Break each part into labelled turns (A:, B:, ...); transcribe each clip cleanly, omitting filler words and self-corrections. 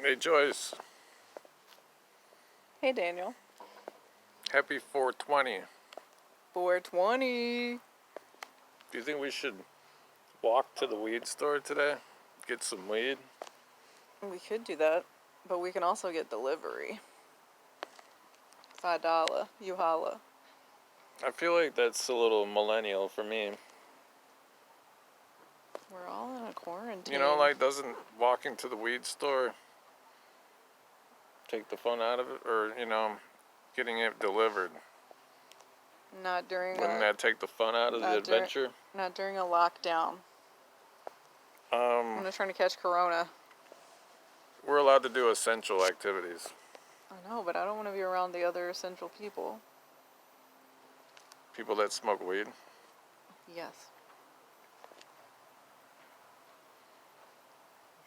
A: Hey Joyce,
B: Hey Daniel.
A: happy 420.
B: 420.
A: Do you think we should walk to the weed store today? Get some weed?
B: We could do that, but we can also get delivery. $5. You holla.
A: I feel like that's a little millennial for me.
B: We're all in a quarantine.
A: You know, like, doesn't walking to the weed store take the fun out of it? Or, getting it delivered.
B: Not during
A: Wouldn't that take the fun out of the adventure?
B: Not during a lockdown. I'm not trying to catch corona.
A: We're allowed to do essential activities.
B: I know, but I don't want to be around the other essential people.
A: People that smoke weed?
B: Yes.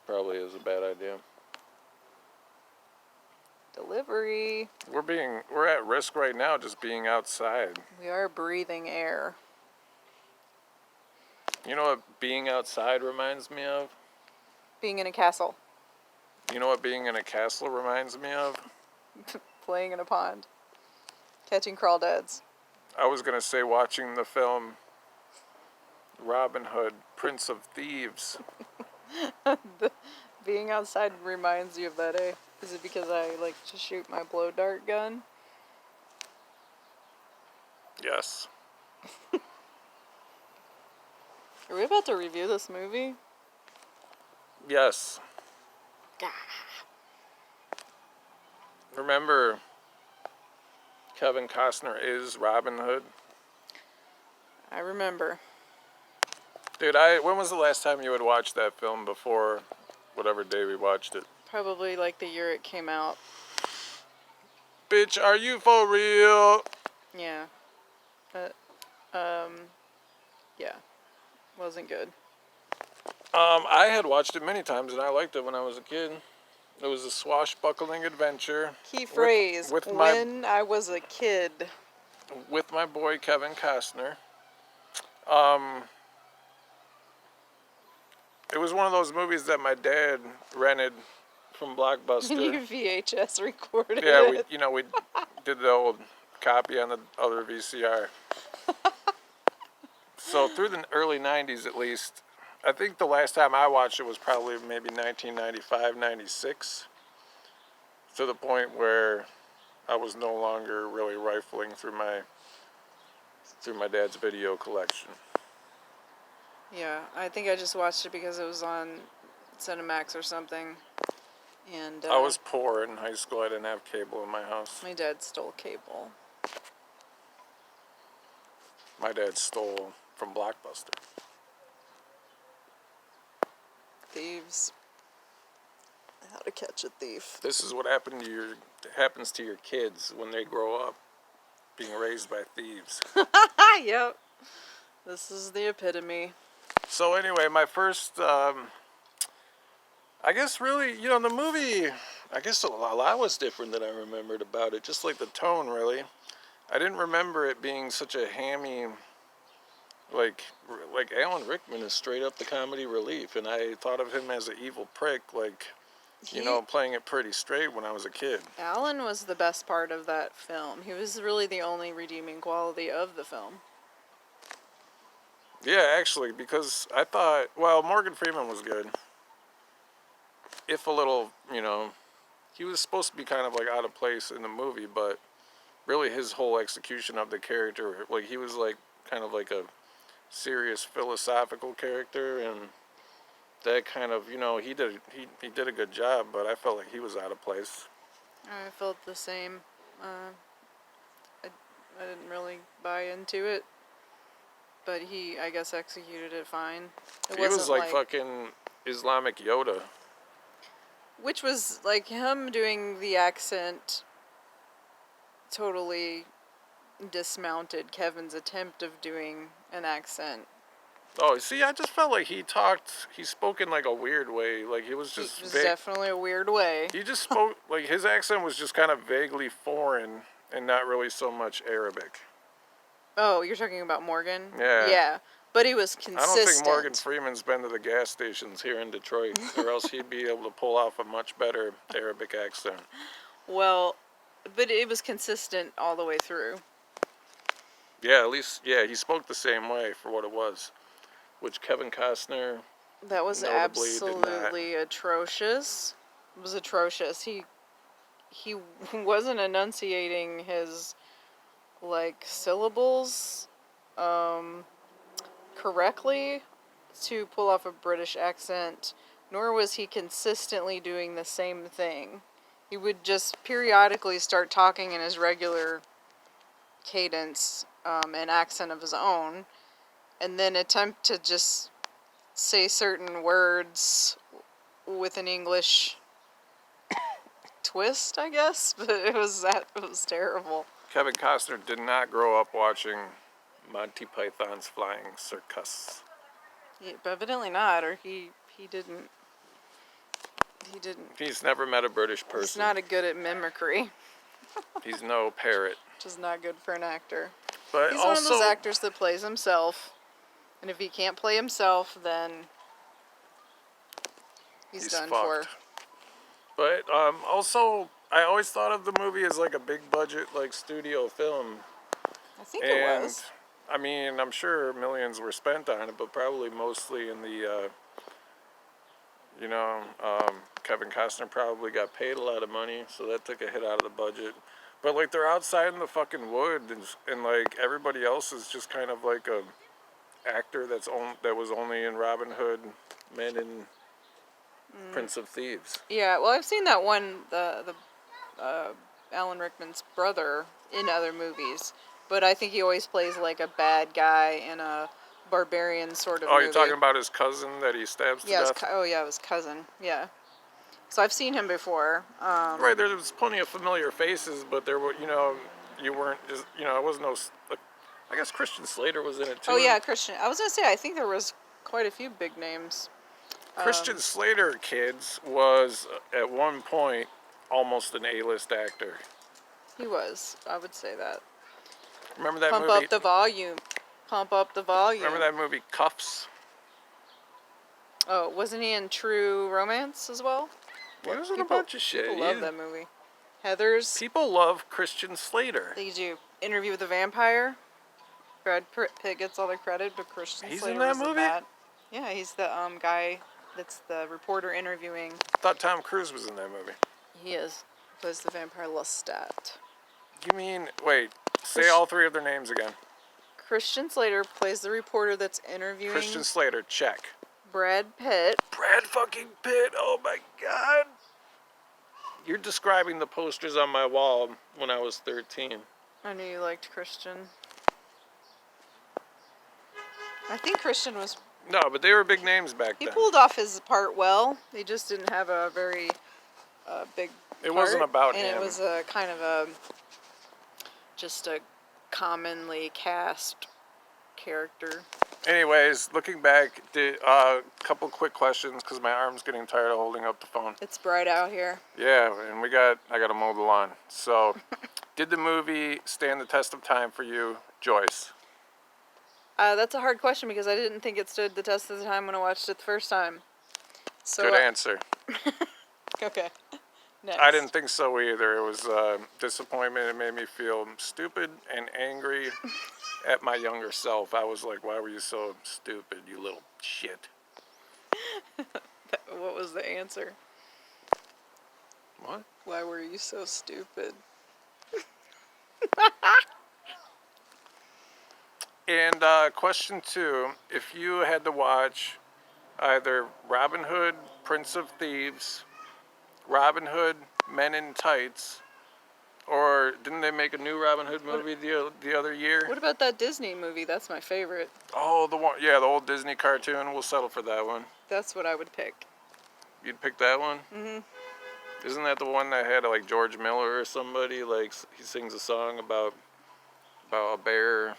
A: Probably is a bad idea.
B: Delivery.
A: We're at risk right now just being outside.
B: We are breathing air.
A: You know what being outside reminds me of?
B: Being in a castle.
A: You know what being in a castle reminds me of?
B: Playing in a pond. Catching crawdads.
A: I was going to say watching the film Robin Hood, Prince of Thieves.
B: Being outside reminds you of that, eh? Is it because I like to shoot my blow dart gun?
A: Yes.
B: Are we about to review this movie?
A: Yes. Remember, Kevin Costner is Robin Hood?
B: I remember.
A: Dude, when was the last time you had watched that film before whatever day we watched it?
B: Probably like the year it came out.
A: Bitch, are you for real?
B: Yeah. Yeah. Wasn't good.
A: I had watched it many times and I liked it when I was a kid. It was a swashbuckling adventure.
B: Key phrase, when I was a kid.
A: With my boy Kevin Costner. It was one of those movies that my dad rented from Blockbuster.
B: And you VHS recorded
A: Yeah,
B: it.
A: we did the old copy on the other VCR. So through the early 90s at least, I think the last time I watched it was probably maybe 1995, 96. To the point where I was no longer really rifling through my dad's video collection.
B: Yeah, I think I just watched it because it was on Cinemax or something. And
A: I was poor in high school. I didn't have cable in my house.
B: My dad stole cable.
A: My dad stole from Blockbuster.
B: Thieves. How to catch a thief.
A: This is what happens to your kids when they grow up, being raised by thieves.
B: Yep. This is the epitome.
A: So anyway, my first, I guess really, the movie, I guess a lot was different than I remembered about it. Just like the tone, really. I didn't remember it being such a hammy, like Alan Rickman is straight up the comedy relief. And I thought of him as an evil prick, playing it pretty straight when I was a kid.
B: Alan was the best part of that film. He was really the only redeeming quality of the film.
A: Yeah, actually, because I thought, Morgan Freeman was good. If a little, he was supposed to be kind of like out of place in the movie, but really his whole execution of the character, like he was like kind of like a serious philosophical character, and that kind of, he did a good job, but I felt like he was out of place.
B: I felt the same. I didn't really buy into it. But he, I guess, executed it fine.
A: He was like fucking Islamic Yoda.
B: Which was like him doing the accent totally dismounted Kevin's attempt of doing an accent.
A: Oh, see, I just felt like he spoke in like a weird way. Like it was just...
B: It was definitely a weird way.
A: He just spoke, like his accent was just kind of vaguely foreign and not really so much Arabic.
B: Oh, you're talking about Morgan?
A: Yeah.
B: Yeah. But he was
A: I don't think Morgan
B: consistent.
A: Freeman's been to the gas stations here in Detroit, or else he'd be able to pull off a much better Arabic accent.
B: Well, but it was consistent all the way through.
A: Yeah, at least, yeah, he spoke the same way for what it was, which Kevin Costner
B: That was
A: notably did not.
B: absolutely atrocious. It was atrocious. He wasn't enunciating his like syllables correctly to pull off a British accent, nor was he consistently doing the same thing. He would just periodically start talking in his regular cadence and accent of his own, and then attempt to just say certain words with an English twist, I guess. But it was terrible.
A: Kevin Costner did not grow up watching Monty Python's Flying Circus.
B: But evidently not, or he didn't. He didn't.
A: He's never met a British person.
B: He's not good at mimicry.
A: He's no parrot.
B: Which is not good for an actor.
A: But
B: He's
A: also,
B: one of those actors that plays himself, and if he can't play himself, then he's done
A: fucked.
B: for.
A: But also, I always thought of the movie as like a big budget, like studio film.
B: I think it
A: And
B: was.
A: I mean, I'm sure millions were spent on it, but probably mostly in the, Kevin Costner probably got paid a lot of money, so that took a hit out of the budget. But like they're outside in the fucking wood, and like everybody else is just kind of like a actor that was only in Robin Hood, Men in Prince of Thieves.
B: Yeah, well, I've seen that one, the Alan Rickman's brother, in other movies, but I think he always plays like a bad guy in a barbarian sort of
A: Oh,
B: movie.
A: you're talking about his cousin that he stabs to death?
B: His cousin, yeah. So I've seen him before.
A: Right, there was plenty of familiar faces, but there were, you weren't just, it wasn't no, I guess Christian Slater was in it too.
B: Oh yeah, Christian. I was gonna say, I think there was quite a few big names.
A: Christian Slater, kids, was at one point almost an A-list actor.
B: He was. I would say that.
A: Remember that
B: Pump
A: movie?
B: up the volume. Pump up the volume.
A: Remember that movie Cuffs?
B: Oh, wasn't he in True Romance as well?
A: He was in a bunch of shit.
B: People love that movie. Heathers.
A: People love Christian Slater.
B: They do. Interview with the Vampire. Brad Pitt gets all the credit, but Christian Slater was in that. Yeah, he's the guy that's the reporter interviewing.
A: I thought Tom Cruise was in that movie.
B: He is. Plays the vampire Lestat.
A: You mean, wait, say all three of their names again.
B: Christian Slater plays the reporter that's interviewing
A: Christian Slater, check.
B: Brad Pitt.
A: Brad fucking Pitt, oh my god. You're describing the posters on my wall when I was 13.
B: I knew you liked Christian. I think Christian was...
A: No, but they were big names back then.
B: He pulled off his part well. He just didn't have a very big part.
A: It wasn't about him.
B: And it was a kind of just a commonly cast character.
A: Anyways, looking back, a couple quick questions because my arm's getting tired of holding up the phone.
B: It's bright out here.
A: Yeah, and I got to mow the lawn. So, did the movie stand the test of time for you, Joyce?
B: That's a hard question because I didn't think it stood the test of the time when I watched it the first time. So
A: Good answer.
B: Okay. Next.
A: I didn't think so either. It was disappointment. It made me feel stupid and angry at my younger self. I was like, why were you so stupid, you little shit?
B: What was the answer?
A: What?
B: Why were you so stupid?
A: And question 2, if you had to watch either Robin Hood, Prince of Thieves, Robin Hood, Men in Tights, or didn't they make a new Robin Hood movie the other year?
B: What about that Disney movie? That's my favorite.
A: Oh, the old Disney cartoon. We'll settle for that one.
B: That's what I would pick.
A: You'd pick that one?
B: Mhm.
A: Isn't that the one that had like George Miller or somebody? Like he sings a song about a bear.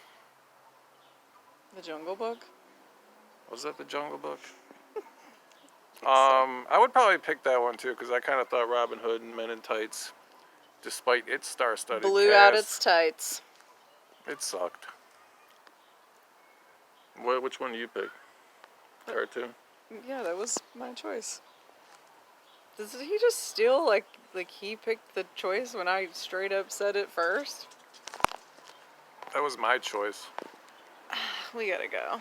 B: The Jungle Book?
A: Was that the Jungle Book? I would probably pick that one too because I kind of thought Robin Hood and Men in Tights, despite its star-studded
B: Blew
A: cast,
B: out its tights.
A: it sucked. Which one do you pick? Cartoon.
B: Yeah, that was my choice. Did he just steal like he picked the choice when I straight up said it first?
A: That was my choice.
B: We gotta go.